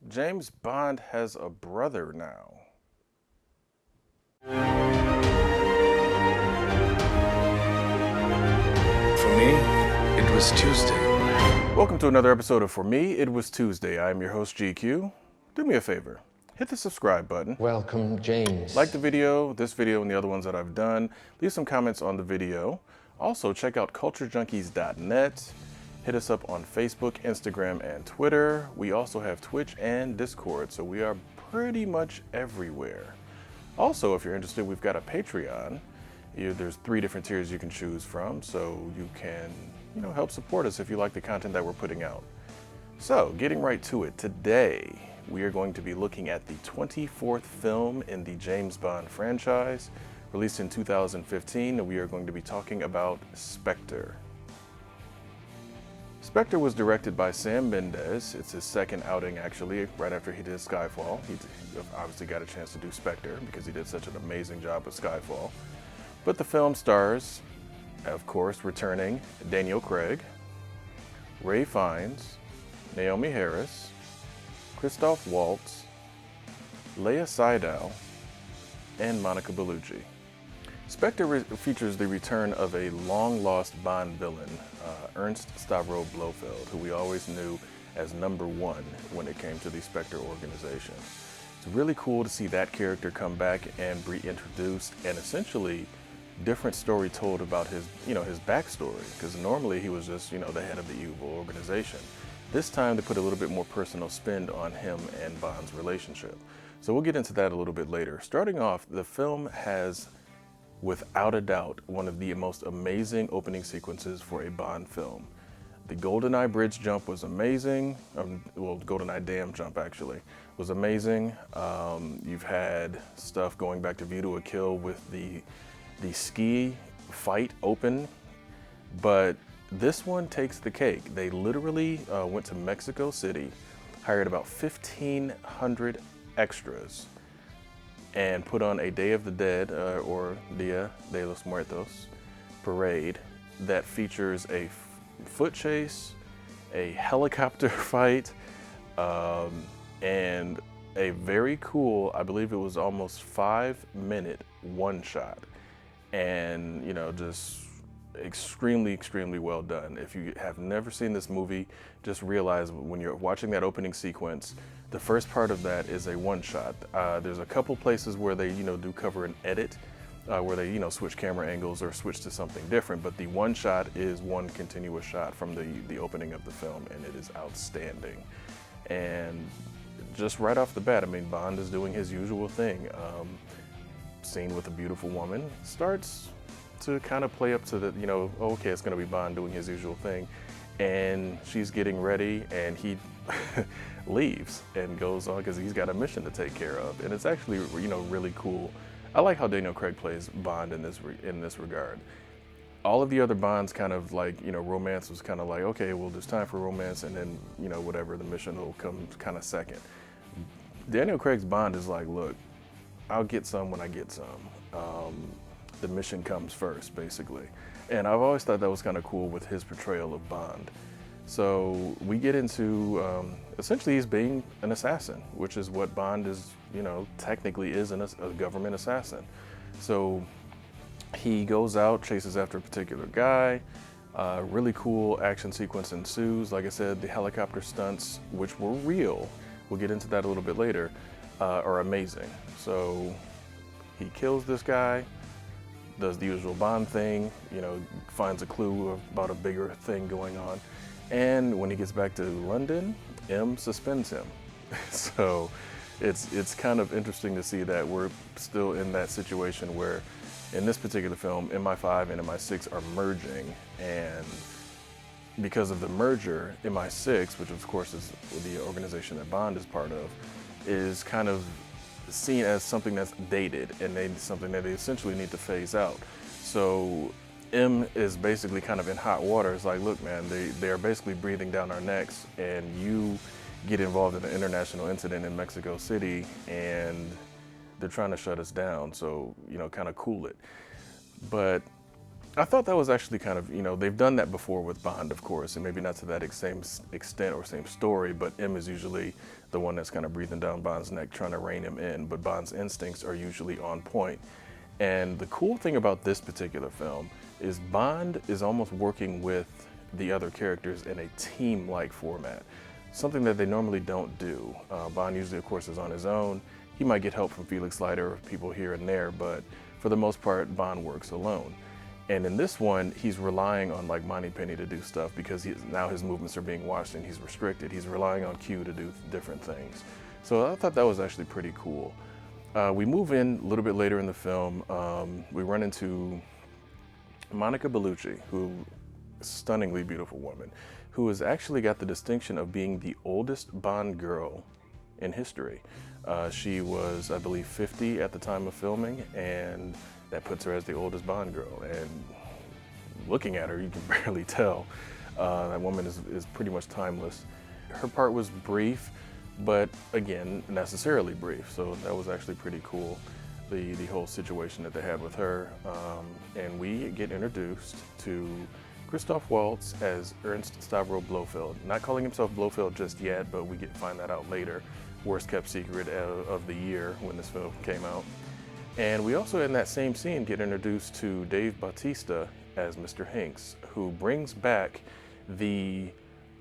James Bond has a brother now. For me, it was Tuesday. Welcome to another episode of For Me, It Was Tuesday. I am your host, GQ. Do me a favor, hit the subscribe button. Welcome, James. Like the video, this video, and the other ones that I've done. Leave some comments on the video. Also, check out culturejunkies.net. Hit us up on Facebook, Instagram, and Twitter. We also have Twitch and Discord, so we are pretty much everywhere. Also, if you're interested, we've got a Patreon. There's 3 different tiers you can choose from, so you can, help support us if you like the content that we're putting out. So, getting right to it, today we are going to be looking at the 24th film in the James Bond franchise, released in 2015, and we are going to be talking about Spectre. Spectre was directed by Sam Mendes. It's his second outing, actually, right after he did Skyfall. He obviously got a chance to do Spectre because he did such an amazing job with Skyfall. But the film stars, of course, returning Daniel Craig, Ray Fiennes, Naomi Harris, Christoph Waltz, Leia Seydoux, and Monica Bellucci. Spectre features the return of a long-lost Bond villain, Ernst Stavro Blofeld, who we always knew as number 1 when it came to the Spectre organization. It's really cool to see that character come back and be introduced, and essentially different story told about his backstory, because normally he was just, the head of the evil organization. This time they put a little bit more personal spin on him and Bond's relationship. So we'll get into that a little bit later. Starting off, the film has, without a doubt, one of the most amazing opening sequences for a Bond film. The GoldenEye bridge jump was amazing. GoldenEye dam jump actually was amazing. You've had stuff going back to View to a Kill with the ski fight open, but this one takes the cake. They literally went to Mexico City, hired about 1,500 extras, and put on a Day of the Dead, or Dia de los Muertos parade that features a foot chase, a helicopter fight, and a very cool, I believe it was almost 5-minute one-shot. And, just extremely well done. If you have never seen this movie, just realize when you're watching that opening sequence, the first part of that is a one-shot. There's a couple places where they, do cover an edit, where they, switch camera angles or switch to something different, but the one shot is one continuous shot from the opening of the film, and it is outstanding. And just right off the bat, Bond is doing his usual thing. Scene with a beautiful woman starts to kind of play up to the, okay, it's going to be Bond doing his usual thing. And she's getting ready, and he leaves and goes on because he's got a mission to take care of. And it's actually, really cool. I like how Daniel Craig plays Bond in this regard. All of the other Bonds kind of like, romance was kind of like, okay, well, there's time for romance, and then, whatever, the mission will come kind of second. Daniel Craig's Bond is like, look, I'll get some when I get some. The mission comes first, basically. And I've always thought that was kind of cool with his portrayal of Bond. So we get into, essentially he's being an assassin, which is what Bond is, technically is a government assassin. So he goes out, chases after a particular guy. Really cool action sequence ensues. Like I said, the helicopter stunts, which were real, we'll get into that a little bit later, are amazing. So he kills this guy, does the usual Bond thing, finds a clue about a bigger thing going on. And when he gets back to London, M suspends him. So it's kind of interesting to see that we're still in that situation where in this particular film, MI5 and MI6 are merging, and because of the merger, MI6, which of course is the organization that Bond is part of, is kind of seen as something that's dated and something that they essentially need to phase out. So M is basically kind of in hot water. It's like, look, man, they are basically breathing down our necks, and you get involved in an international incident in Mexico City, and they're trying to shut us down. So, kind of cool it. But I thought that was actually kind of, they've done that before with Bond, of course, and maybe not to that same extent or same story, but M is usually the one that's kind of breathing down Bond's neck, trying to rein him in, but Bond's instincts are usually on point. And the cool thing about this particular film is Bond is almost working with the other characters in a team-like format, something that they normally don't do. Bond usually, of course, is on his own. He might get help from Felix Leiter or people here and there, but for the most part, Bond works alone. And in this one, he's relying on like Moneypenny to do stuff because now his movements are being watched and he's restricted. He's relying on Q to do different things. So I thought that was actually pretty cool. We move in a little bit later in the film. We run into Monica Bellucci, who is a stunningly beautiful woman, who has actually got the distinction of being the oldest Bond girl in history. She was, I believe, 50 at the time of filming, and that puts her as the oldest Bond girl. And looking at her, you can barely tell. That woman is pretty much timeless. Her part was brief, but again, necessarily brief. So that was actually pretty cool, the whole situation that they had with her. And we get introduced to Christoph Waltz as Ernst Stavro Blofeld. Not calling himself Blofeld just yet, but we find that out later. Worst kept secret of the year when this film came out. And we also, in that same scene, get introduced to Dave Bautista as Mr. Hinks, who brings back the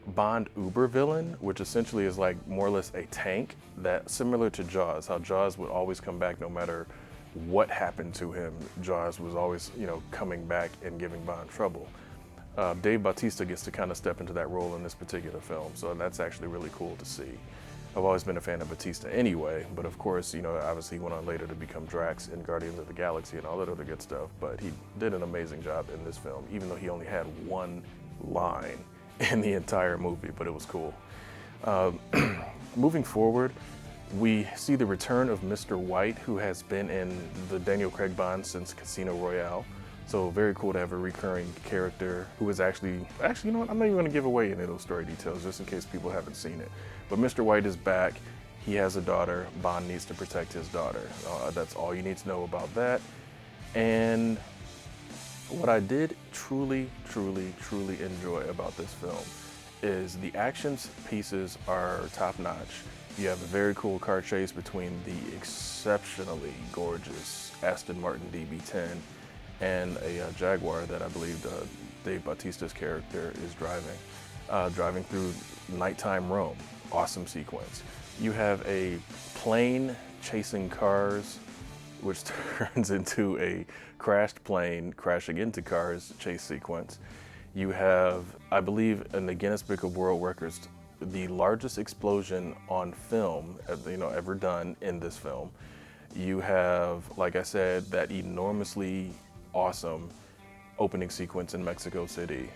Bond Uber villain, which essentially is like more or less a tank, that similar to Jaws, how Jaws would always come back no matter what happened to him. Jaws was always, coming back and giving Bond trouble. Dave Bautista gets to kind of step into that role in this particular film, so that's actually really cool to see. I've always been a fan of Bautista anyway, but of course, obviously he went on later to become Drax in Guardians of the Galaxy and all that other good stuff, but he did an amazing job in this film, even though he only had one line in the entire movie, but it was cool. Moving forward, we see the return of Mr. White, who has been in the Daniel Craig Bond since Casino Royale. So very cool to have a recurring character who is actually, I'm not even going to give away any of those story details just in case people haven't seen it. But Mr. White is back. He has a daughter. Bond needs to protect his daughter. That's all you need to know about that. And what I did truly enjoy about this film is the action pieces are top notch. You have a very cool car chase between the exceptionally gorgeous Aston Martin DB10 and a Jaguar that I believe Dave Bautista's character is driving through nighttime Rome. Awesome sequence. You have a plane chasing cars, which turns into a crashed plane crashing into cars chase sequence. You have, I believe, in the Guinness Book of World Records, the largest explosion on film, ever done in this film. You have, like I said, that enormously awesome opening sequence in Mexico City.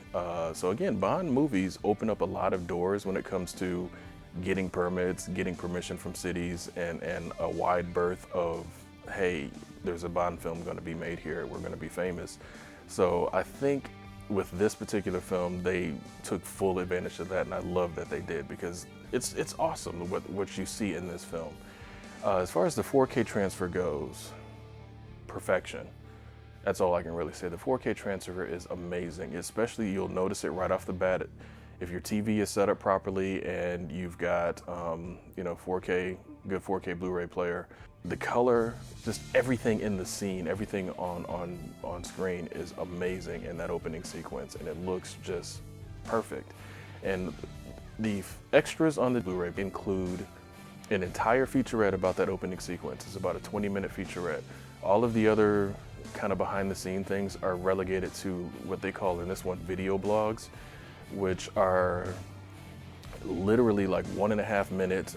So again, Bond movies open up a lot of doors when it comes to getting permits, getting permission from cities, and a wide berth of, hey, there's a Bond film going to be made here, we're going to be famous. So I think with this particular film, they took full advantage of that, and I love that they did, because it's awesome what you see in this film. As far as the 4K transfer goes, perfection. That's all I can really say. The 4K transfer is amazing, especially you'll notice it right off the bat. If your TV is set up properly and you've got 4K, good 4K Blu-ray player, the color, just everything in the scene, everything on screen is amazing in that opening sequence, and it looks just perfect. And the extras on the Blu-ray include an entire featurette about that opening sequence. It's about a 20-minute featurette. All of the other kind of behind-the-scene things are relegated to what they call in this one video blogs, which are literally like 1.5 minute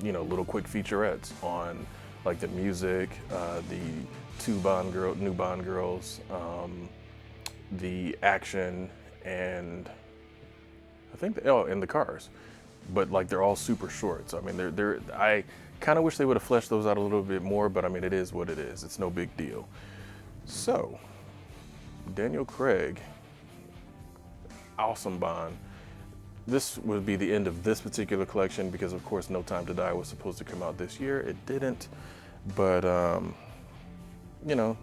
little quick featurettes on like the music, the new Bond girls, the action, and I think and the cars. But like they're all super short. So I mean, I kind of wish they would have fleshed those out a little bit more, but I mean, it is what it is. It's no big deal. So, Daniel Craig, awesome Bond. This would be the end of this particular collection because, of course, No Time to Die was supposed to come out this year. It didn't, but you know,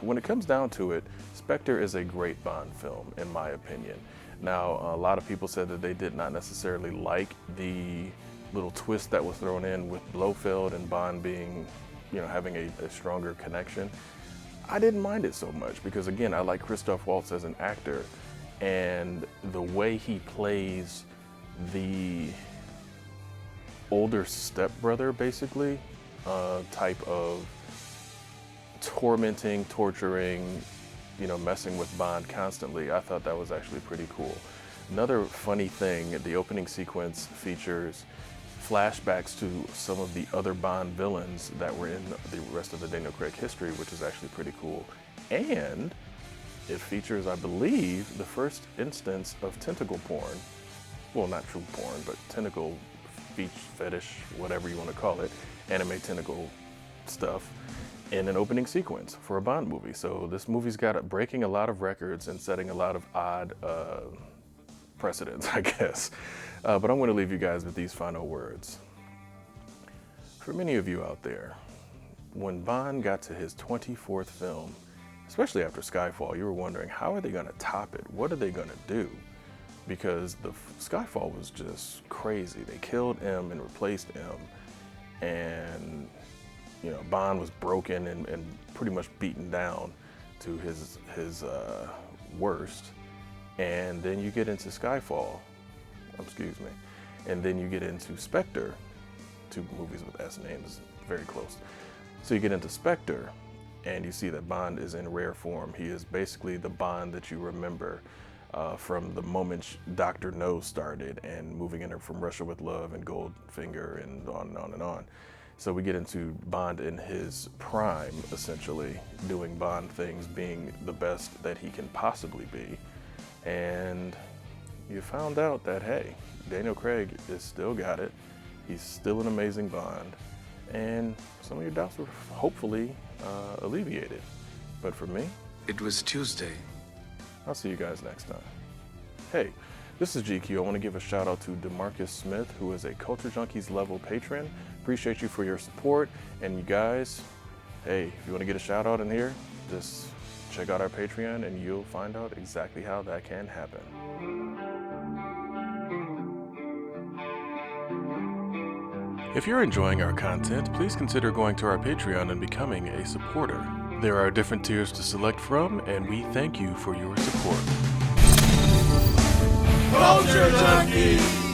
when it comes down to it, Spectre is a great Bond film, in my opinion. Now, a lot of people said that they did not necessarily like the little twist that was thrown in with Blofeld and Bond being, you know, having a stronger connection. I didn't mind it so much because, again, I like Christoph Waltz as an actor, and the way he plays the older stepbrother, basically, type of tormenting, torturing, you know, messing with Bond constantly. I thought that was actually pretty cool. Another funny thing, the opening sequence features flashbacks to some of the other Bond villains that were in the rest of the Daniel Craig history, which is actually pretty cool. And it features, I believe, the first instance of tentacle porn. Well, not true porn, but tentacle fetish, whatever you want to call it, anime tentacle stuff, in an opening sequence for a Bond movie. So this movie's breaking a lot of records and setting a lot of odd precedents, I guess. But I'm going to leave you guys with these final words. For many of you out there, when Bond got to his 24th film, especially after Skyfall, you were wondering, how are they going to top it? What are they going to do? Because the Skyfall was just crazy. They killed M and replaced M, and you know, Bond was broken and pretty much beaten down to his worst. And then you get into Skyfall, excuse me, and then you get into Spectre, two movies with S names, very close. So you get into Spectre, and you see that Bond is in rare form. He is basically the Bond that you remember from the moment Dr. No started and moving in from Russia with Love and Goldfinger and on and on and on. So we get into Bond in his prime, essentially, doing Bond things, being the best that he can possibly be. And you found out that, hey, Daniel Craig is still got it. He's still an amazing Bond. And some of your doubts were hopefully alleviated. But for me, It was Tuesday. I'll see you guys next time. Hey, this is GQ. I want to give a shout out to DeMarcus Smith, who is a Culture Junkies level patron. Appreciate you for your support. And you guys, hey, if you want to get a shout out in here, just check out our Patreon and you'll find out exactly how that can happen. If you're enjoying our content, please consider going to our Patreon and becoming a supporter. There are different tiers to select from, and we thank you for your support. Culture Junkies!